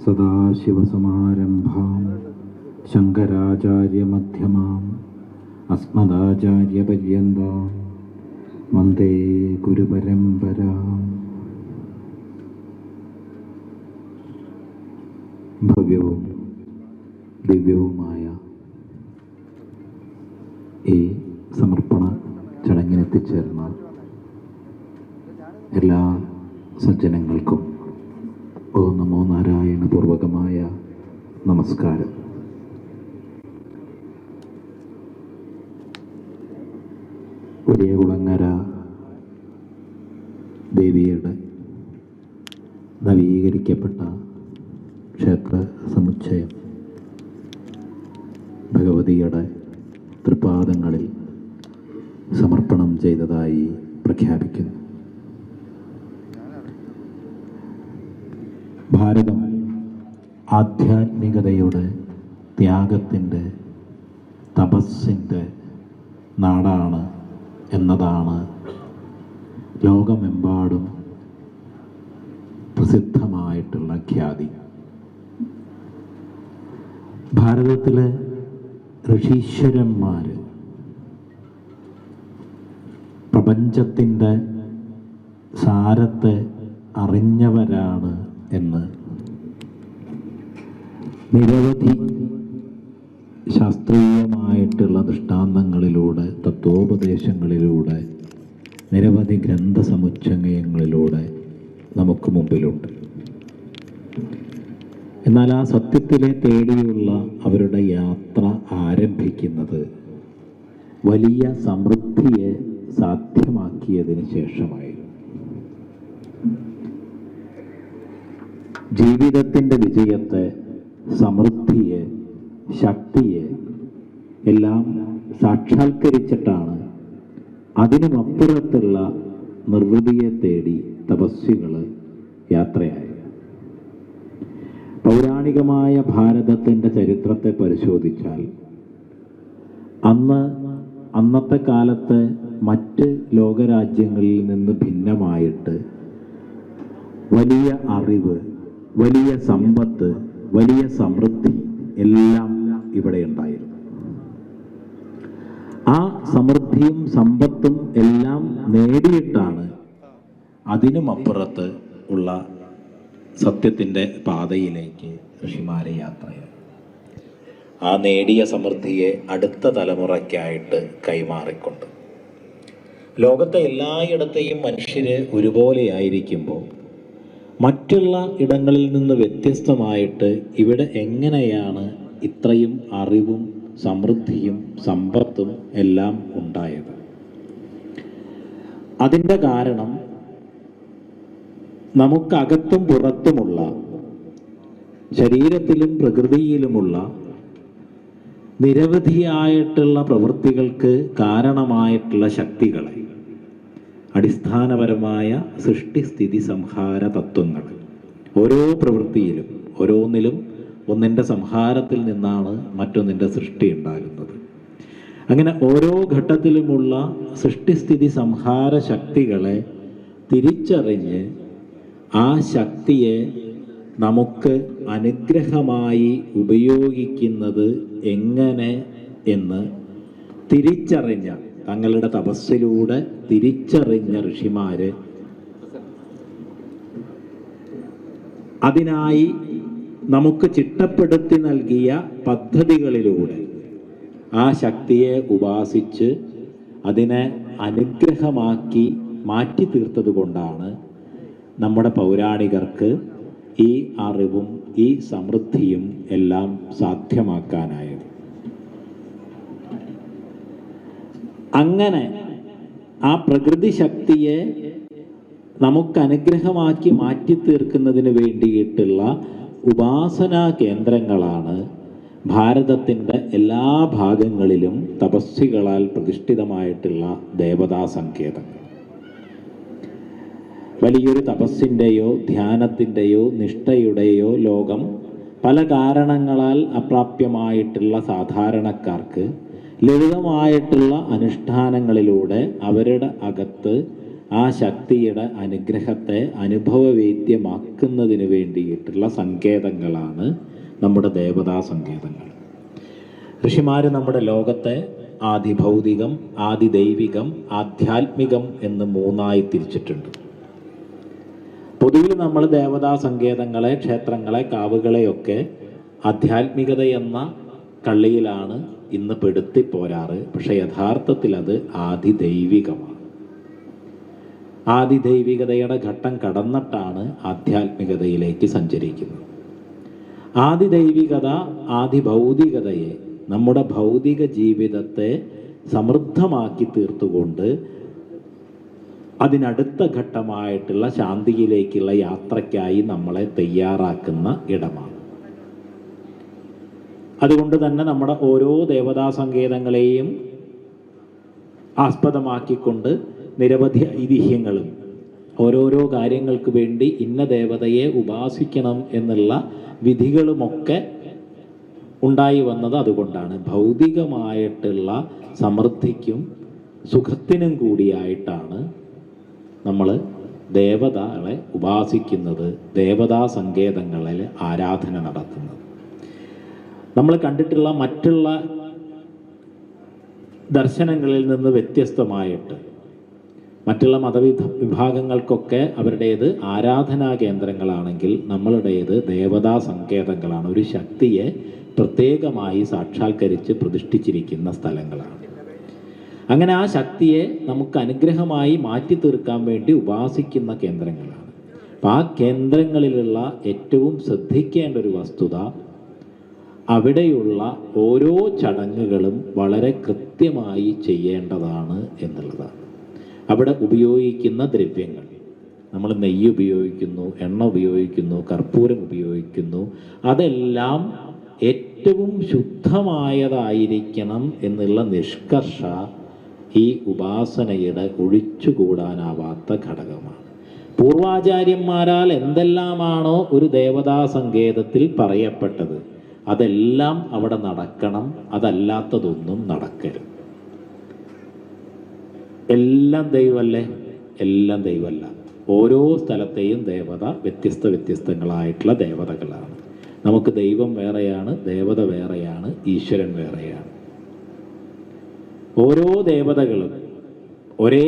സദാശിവസമാരംഭാം ശങ്കരാചാര്യമധ്യമാം അസ്മദാചാര്യപര്യന്താം വന്ദേ ഗുരുപരമ്പരാം. ഭവ്യവും ദിവ്യവുമായ ഈ സമർപ്പണ ചടങ്ങിനെത്തിച്ചേർന്ന എല്ലാ സജ്ജനങ്ങൾക്കും ഓ നമോ നാരായണ പൂർവകമായ നമസ്കാരം. വലിയകുളങ്ങര ദേവിയുടെ നവീകരിക്കപ്പെട്ട ക്ഷേത്ര സമുച്ചയം ഭഗവതിയുടെ തൃപാദങ്ങളിൽ സമർപ്പണം ചെയ്തതായി പ്രഖ്യാപിക്കുന്നു. ഭാരതം ആധ്യാത്മികതയുടെ, ത്യാഗത്തിൻ്റെ, തപസ്സിൻ്റെ നാടാണ് എന്നതാണ് ലോകമെമ്പാടും പ്രസിദ്ധമായിട്ടുള്ള ഖ്യാതി. ഭാരതത്തിലെ ഋഷീശ്വരന്മാർ പ്രപഞ്ചത്തിൻ്റെ സാരത്തെ അറിഞ്ഞവരാണ് എന്ന് നിരവധി ശാസ്ത്രീയമായിട്ടുള്ള ദൃഷ്ടാന്തങ്ങളിലൂടെ, തത്വോപദേശങ്ങളിലൂടെ, നിരവധി ഗ്രന്ഥസമുച്ചയങ്ങളിലൂടെ നമുക്ക് മുമ്പിലുണ്ട്. എന്നാൽ ആ സത്യത്തിലെ തേടിയുള്ള അവരുടെ യാത്ര ആരംഭിക്കുന്നത് വലിയ സമൃദ്ധിയെ സാധ്യമാക്കിയതിന് ശേഷമായിരുന്നു. ജീവിതത്തിൻ്റെ വിജയത്തെ, സമൃദ്ധിയെ, ശക്തിയെ എല്ലാം സാക്ഷാത്കരിച്ചിട്ടാണ് അതിനുമപ്പുറത്തുള്ള നിർവൃതിയെ തേടി തപസ്വികൾ യാത്രയായത്. പൗരാണികമായ ഭാരതത്തിൻ്റെ ചരിത്രത്തെ പരിശോധിച്ചാൽ അന്നത്തെ കാലത്തെ മറ്റ് ലോകരാജ്യങ്ങളിൽ നിന്ന് ഭിന്നമായിട്ട് വലിയ അറിവ്, വലിയ സമ്പത്ത്, വലിയ സമൃദ്ധി എല്ലാം ഇവിടെ ഉണ്ടായിരുന്നു. ആ സമൃദ്ധിയും സമ്പത്തും എല്ലാം നേടിയിട്ടാണ് അതിനുമപ്പുറത്ത് ഉള്ള സത്യത്തിൻ്റെ പാതയിലേക്ക് ഋഷിമാരെ യാത്രയായി. ആ നേടിയ സമൃദ്ധിയെ അടുത്ത തലമുറയ്ക്കായിട്ട് കൈമാറിക്കൊണ്ട് ലോകത്തെ എല്ലായിടത്തെയും മനുഷ്യര് ഒരുപോലെയായിരിക്കുമ്പോൾ മറ്റുള്ള ഇടങ്ങളിൽ നിന്ന് വ്യത്യസ്തമായിട്ട് ഇവിടെ എങ്ങനെയാണ് ഇത്രയും അറിവും സമൃദ്ധിയും സമ്പത്തും എല്ലാം ഉണ്ടായത്? അതിൻ്റെ കാരണം നമുക്കകത്തും പുറത്തുമുള്ള, ശരീരത്തിലും പ്രകൃതിയിലുമുള്ള നിരവധിയായിട്ടുള്ള പ്രവൃത്തികൾക്ക് കാരണമായിട്ടുള്ള ശക്തികളെ, അടിസ്ഥാനപരമായ സൃഷ്ടിസ്ഥിതി സംഹാര തത്വങ്ങൾ, ഓരോ പ്രവൃത്തിയിലും ഓരോന്നിലും ഒന്നിൻ്റെ സംഹാരത്തിൽ നിന്നാണ് മറ്റൊന്നിൻ്റെ സൃഷ്ടി ഉണ്ടാകുന്നത്. അങ്ങനെ ഓരോ ഘട്ടത്തിലുമുള്ള സൃഷ്ടിസ്ഥിതി സംഹാര ശക്തികളെ തിരിച്ചറിഞ്ഞ് ആ ശക്തിയെ നമുക്ക് അനുഗ്രഹമായി ഉപയോഗിക്കുന്നത് എങ്ങനെ എന്ന് തിരിച്ചറിഞ്ഞ, തങ്ങളുടെ തപസ്സിലൂടെ തിരിച്ചറിഞ്ഞ ഋഷിമാര് അതിനായി നമുക്ക് ചിട്ടപ്പെടുത്തി നൽകിയ പദ്ധതികളിലൂടെ ആ ശക്തിയെ ഉപാസിച്ച് അതിനെ അനുഗ്രഹമാക്കി മാറ്റി തീർത്തത് കൊണ്ടാണ് നമ്മുടെ പൗരാണികർക്ക് ഈ അറിവും ഈ സമൃദ്ധിയും എല്ലാം സാധ്യമാക്കാനായത്. അങ്ങനെ ആ പ്രകൃതി ശക്തിയെ നമുക്ക് അനുഗ്രഹമാക്കി മാറ്റി തീർക്കുന്നതിന് വേണ്ടിയിട്ടുള്ള ഉപാസനാ കേന്ദ്രങ്ങളാണ് ഭാരതത്തിൻ്റെ എല്ലാ ഭാഗങ്ങളിലും തപസ്വികളാൽ പ്രതിഷ്ഠിതമായിട്ടുള്ള ദേവതാ സങ്കേതങ്ങൾ. വലിയൊരു തപസ്സിൻ്റെയോ ധ്യാനത്തിൻ്റെയോ നിഷ്ഠയുടെയോ ലോകം പല കാരണങ്ങളാൽ അപ്രാപ്യമായിട്ടുള്ള സാധാരണക്കാർക്ക് ലളിതമായിട്ടുള്ള അനുഷ്ഠാനങ്ങളിലൂടെ അവരുടെ അകത്ത് ആ ശക്തിയുടെ അനുഗ്രഹത്തെ അനുഭവവേദ്യമാക്കുന്നതിന് വേണ്ടിയിട്ടുള്ള സങ്കേതങ്ങളാണ് നമ്മുടെ ദേവതാ സങ്കേതങ്ങൾ. ഋഷിമാർ നമ്മുടെ ലോകത്തെ ആദിഭൗതികം, ആദിദൈവികം, ആധ്യാത്മികം എന്ന് മൂന്നായി തിരിച്ചിട്ടുണ്ട്. പൊതുവിൽ നമ്മൾ ദേവതാ സങ്കേതങ്ങളെ, ക്ഷേത്രങ്ങളെ, കാവുകളെയൊക്കെ ആധ്യാത്മികത എന്ന കള്ളിയിലാണ് ഇന്ന് പെടുത്തി പോരാറ്. പക്ഷെ യഥാർത്ഥത്തിൽ അത് ആദിദൈവികമാണ്. ആദിദൈവികതയുടെ ഘട്ടം കടന്നിട്ടാണ് ആധ്യാത്മികതയിലേക്ക് സഞ്ചരിക്കുന്നത്. ആദിദൈവികത ആദിഭൗതികതയെ, നമ്മുടെ ഭൗതിക ജീവിതത്തെ സമൃദ്ധമാക്കി തീർത്തുകൊണ്ട് അതിനടുത്ത ഘട്ടമായിട്ടുള്ള ശാന്തിയിലേക്കുള്ള യാത്രയ്ക്കായി നമ്മളെ തയ്യാറാക്കുന്ന ഇടമാണ്. അതുകൊണ്ട് തന്നെ നമ്മുടെ ഓരോ ദേവതാ സങ്കേതങ്ങളെയും ആസ്പദമാക്കിക്കൊണ്ട് നിരവധി ഐതിഹ്യങ്ങളും ഓരോരോ കാര്യങ്ങൾക്ക് വേണ്ടി ഇന്ന ദേവതയെ ഉപാസിക്കണം എന്നുള്ള വിധികളുമൊക്കെ ഉണ്ടായി വന്നത് അതുകൊണ്ടാണ്. ഭൗതികമായിട്ടുള്ള സമൃദ്ധിക്കും സുഖത്തിനും കൂടിയായിട്ടാണ് നമ്മൾ ദേവതകളെ ഉപാസിക്കുന്നത്, ദേവതാ സങ്കേതങ്ങളിൽ ആരാധന നടത്തുന്നത്. നമ്മൾ കണ്ടിട്ടുള്ള മറ്റുള്ള ദർശനങ്ങളിൽ നിന്ന് വ്യത്യസ്തമായിട്ട് മറ്റുള്ള മതവിഭാഗങ്ങൾക്കൊക്കെ അവരുടേത് ആരാധനാ കേന്ദ്രങ്ങളാണെങ്കിൽ നമ്മളുടേത് ദേവതാ സങ്കേതങ്ങളാണ്. ഒരു ശക്തിയെ പ്രത്യേകമായി സാക്ഷാത്കരിച്ച് പ്രതിഷ്ഠിച്ചിരിക്കുന്ന സ്ഥലങ്ങളാണ്. അങ്ങനെ ആ ശക്തിയെ നമുക്ക് അനുഗ്രഹമായി മാറ്റി തീർക്കാൻ വേണ്ടി ഉപാസിക്കുന്ന കേന്ദ്രങ്ങളാണ്. അപ്പം ആ കേന്ദ്രങ്ങളിലുള്ള ഏറ്റവും ശ്രദ്ധിക്കേണ്ട ഒരു വസ്തുത, അവിടെയുള്ള ഓരോ ചടങ്ങുകളും വളരെ കൃത്യമായി ചെയ്യേണ്ടതാണ് എന്നുള്ളതാണ്. അവിടെ ഉപയോഗിക്കുന്ന ദ്രവ്യങ്ങൾ, നമ്മൾ നെയ്യ് ഉപയോഗിക്കുന്നു, എണ്ണ ഉപയോഗിക്കുന്നു, കർപ്പൂരം ഉപയോഗിക്കുന്നു, അതെല്ലാം ഏറ്റവും ശുദ്ധമായതായിരിക്കണം എന്നുള്ള നിഷ്കർഷ ഈ ഉപാസനയുടെ ഒഴിച്ചുകൂടാനാവാത്ത ഘടകമാണ്. പൂർവാചാര്യന്മാരാൽ എന്തെല്ലാമാണോ ഒരു ദേവതാ സങ്കേതത്തിൽ പറയപ്പെട്ടത് അതെല്ലാം അവിടെ നടക്കണം, അതല്ലാത്തതൊന്നും നടക്കരുത്. എല്ലാം ദൈവമല്ലേ? എല്ലാം ദൈവമല്ല. ഓരോ സ്ഥലത്തെയും ദേവത വ്യത്യസ്തങ്ങളായിട്ടുള്ള ദേവതകളാണ്. നമുക്ക് ദൈവം വേറെയാണ്, ദേവത വേറെയാണ്, ഈശ്വരൻ വേറെയാണ്. ഓരോ ദേവതകളും ഒരേ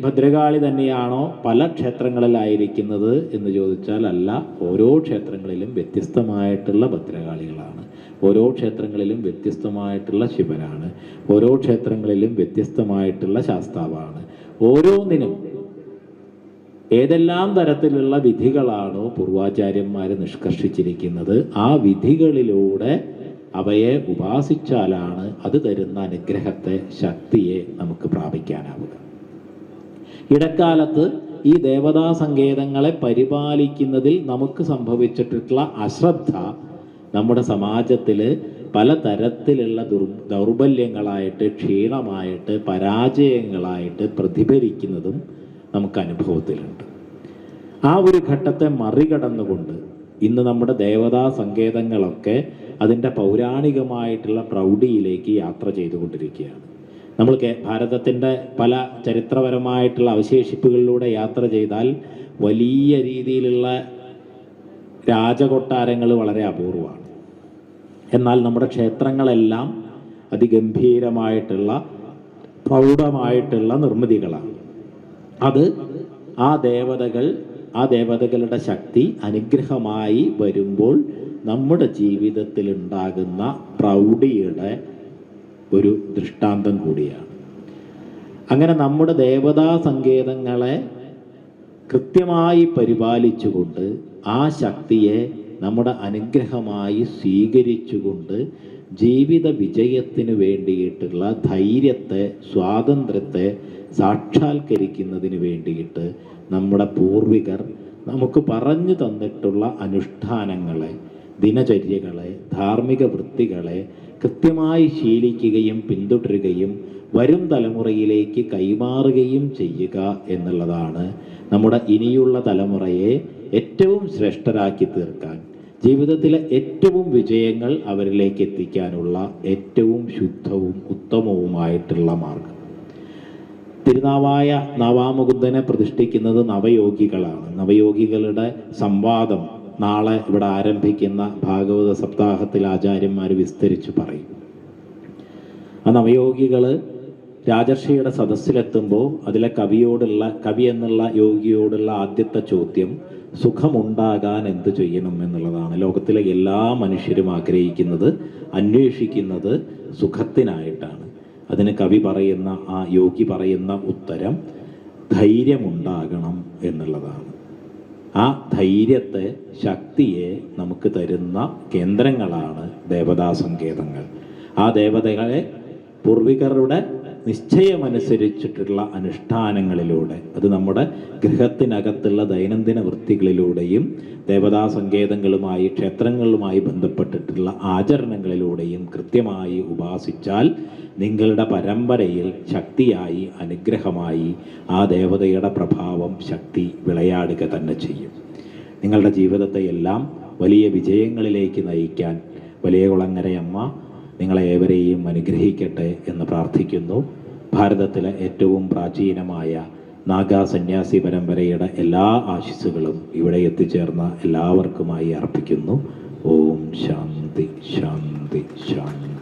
ഭദ്രകാളി തന്നെയാണോ പല ക്ഷേത്രങ്ങളിലായിരിക്കുന്നത് എന്ന് ചോദിച്ചാൽ അല്ല. ഓരോ ക്ഷേത്രങ്ങളിലും വ്യത്യസ്തമായിട്ടുള്ള ഭദ്രകാളികളാണ്, ഓരോ ക്ഷേത്രങ്ങളിലും വ്യത്യസ്തമായിട്ടുള്ള ശിവനാണ്, ഓരോ ക്ഷേത്രങ്ങളിലും വ്യത്യസ്തമായിട്ടുള്ള ശാസ്താവാണ്. ഓരോന്നിനും ഏതെല്ലാം തരത്തിലുള്ള വിധികളാണോ പൂർവാചാര്യന്മാർ നിഷ്കർഷിച്ചിരിക്കുന്നത്, ആ വിധികളിലൂടെ അവയെ ഉപാസിച്ചാലാണ് അത് തരുന്ന അനുഗ്രഹത്തെ, ശക്തിയെ നമുക്ക് പ്രാപിക്കാനാവുക. ഇടക്കാലത്ത് ഈ ദേവതാ സങ്കേതങ്ങളെ പരിപാലിക്കുന്നതിൽ നമുക്ക് സംഭവിച്ചിട്ടുള്ള അശ്രദ്ധ നമ്മുടെ സമാജത്തിൽ പലതരത്തിലുള്ള ദൗർബല്യങ്ങളായിട്ട്, ക്ഷീണമായിട്ട്, പരാജയങ്ങളായിട്ട് പ്രതിഫലിക്കുന്നതും നമുക്ക് അനുഭവത്തിലുണ്ട്. ആ ഒരു ഘട്ടത്തെ മറികടന്നുകൊണ്ട് ഇന്ന് നമ്മുടെ ദേവതാ സങ്കേതങ്ങളൊക്കെ അതിൻ്റെ പൗരാണികമായിട്ടുള്ള പ്രൗഢിയിലേക്ക് യാത്ര ചെയ്തുകൊണ്ടിരിക്കുകയാണ്. നമ്മൾ ഭാരതത്തിൻ്റെ പല ചരിത്രപരമായിട്ടുള്ള അവശേഷിപ്പുകളിലൂടെ യാത്ര ചെയ്താൽ വലിയ രീതിയിലുള്ള രാജകൊട്ടാരങ്ങൾ വളരെ അപൂർവമാണ്. എന്നാൽ നമ്മുടെ ക്ഷേത്രങ്ങളെല്ലാം അതിഗംഭീരമായിട്ടുള്ള പ്രൗഢമായിട്ടുള്ള നിർമ്മിതികളാണ്. അത് ആ ദേവതകളുടെ ശക്തി അനുഗ്രഹമായി വരുമ്പോൾ നമ്മുടെ ജീവിതത്തിൽ ഉണ്ടാകുന്ന പ്രൗഢിയുടെ ഒരു ദൃഷ്ടാന്തം കൂടിയാണ്. അങ്ങനെ നമ്മുടെ ദേവതാ സങ്കേതങ്ങളെ കൃത്യമായി പരിപാലിച്ചുകൊണ്ട് ആ ശക്തിയെ നമ്മുടെ അനുഗ്രഹമായി സ്വീകരിച്ചുകൊണ്ട് ജീവിത വിജയത്തിന് വേണ്ടിയിട്ടുള്ള ധൈര്യത്തെ, സ്വാതന്ത്ര്യത്തെ സാക്ഷാത്കരിക്കുന്നതിന് വേണ്ടിയിട്ട് നമ്മുടെ പൂർവികർ നമുക്ക് പറഞ്ഞു തന്നിട്ടുള്ള അനുഷ്ഠാനങ്ങളെ, ദിനചര്യകളെ, ധാർമ്മിക വൃത്തികളെ കൃത്യമായി ശീലിക്കുകയും പിന്തുടരുകയും വരും തലമുറയിലേക്ക് കൈമാറുകയും ചെയ്യുക എന്നുള്ളതാണ് നമ്മുടെ ഇനിയുള്ള തലമുറയെ ഏറ്റവും ശ്രേഷ്ഠരാക്കി തീർക്കാൻ, ജീവിതത്തിലെ ഏറ്റവും വിജയങ്ങൾ അവരിലേക്ക് എത്തിക്കാനുള്ള ഏറ്റവും ശുദ്ധവും ഉത്തമവുമായിട്ടുള്ള മാർഗം. തിരുനാവായ നവാമുകുന്ദനെ പ്രതിഷ്ഠിക്കുന്നത് നവയോഗികളാണ്. നവയോഗികളുടെ സംവാദം നാളെ ഇവിടെ ആരംഭിക്കുന്ന ഭാഗവത സപ്താഹത്തിൽ ആചാര്യന്മാർ വിസ്തരിച്ച് പറയും. ആ നവയോഗികൾ രാജർഷിയുടെ സദസ്സിലെത്തുമ്പോൾ അതിലെ കവി എന്നുള്ള യോഗിയോടുള്ള ആദ്യത്തെ ചോദ്യം സുഖമുണ്ടാകാൻ എന്ത് ചെയ്യണം എന്നുള്ളതാണ്. ലോകത്തിലെ എല്ലാ മനുഷ്യരും ആഗ്രഹിക്കുന്നത്, അന്വേഷിക്കുന്നത് സുഖത്തിനായിട്ടാണ്. അതിന് കവി പറയുന്ന, ആ യോഗി പറയുന്ന ഉത്തരം ധൈര്യമുണ്ടാകണം എന്നുള്ളതാണ്. ആ ധൈര്യത്തെ, ശക്തിയെ നമുക്ക് തരുന്ന കേന്ദ്രങ്ങളാണ് ദേവതാസങ്കേതങ്ങൾ. ആ ദേവതകളെ പൂർവികരുടെ നിശ്ചയമനുസരിച്ചിട്ടുള്ള അനുഷ്ഠാനങ്ങളിലൂടെ, അത് നമ്മുടെ ഗൃഹത്തിനകത്തുള്ള ദൈനംദിന വൃത്തികളിലൂടെയും ദേവതാസങ്കേതങ്ങളുമായി, ക്ഷേത്രങ്ങളുമായി ബന്ധപ്പെട്ടിട്ടുള്ള ആചരണങ്ങളിലൂടെയും കൃത്യമായി ഉപാസിച്ചാൽ നിങ്ങളുടെ പരമ്പരയിൽ ശക്തിയായി, അനുഗ്രഹമായി ആ ദേവതയുടെ പ്രഭാവം, ശക്തി വിളയാടുക തന്നെ ചെയ്യും. നിങ്ങളുടെ ജീവിതത്തെയെല്ലാം വലിയ വിജയങ്ങളിലേക്ക് നയിക്കാൻ വലിയ കുളങ്ങരയമ്മ നിങ്ങളെ ഏവരെയും അനുഗ്രഹിക്കട്ടെ എന്ന് പ്രാർത്ഥിക്കുന്നു. ഭാരതത്തിലെ ഏറ്റവും പ്രാചീനമായ നാഗാ സന്യാസി പരമ്പരയുടെ എല്ലാ ആശിസ്സുകളും ഇവിടെ എത്തിച്ചേർന്ന എല്ലാവർക്കുമായി അർപ്പിക്കുന്നു. ഓം ശാന്തി ശാന്തി ശാന്തി.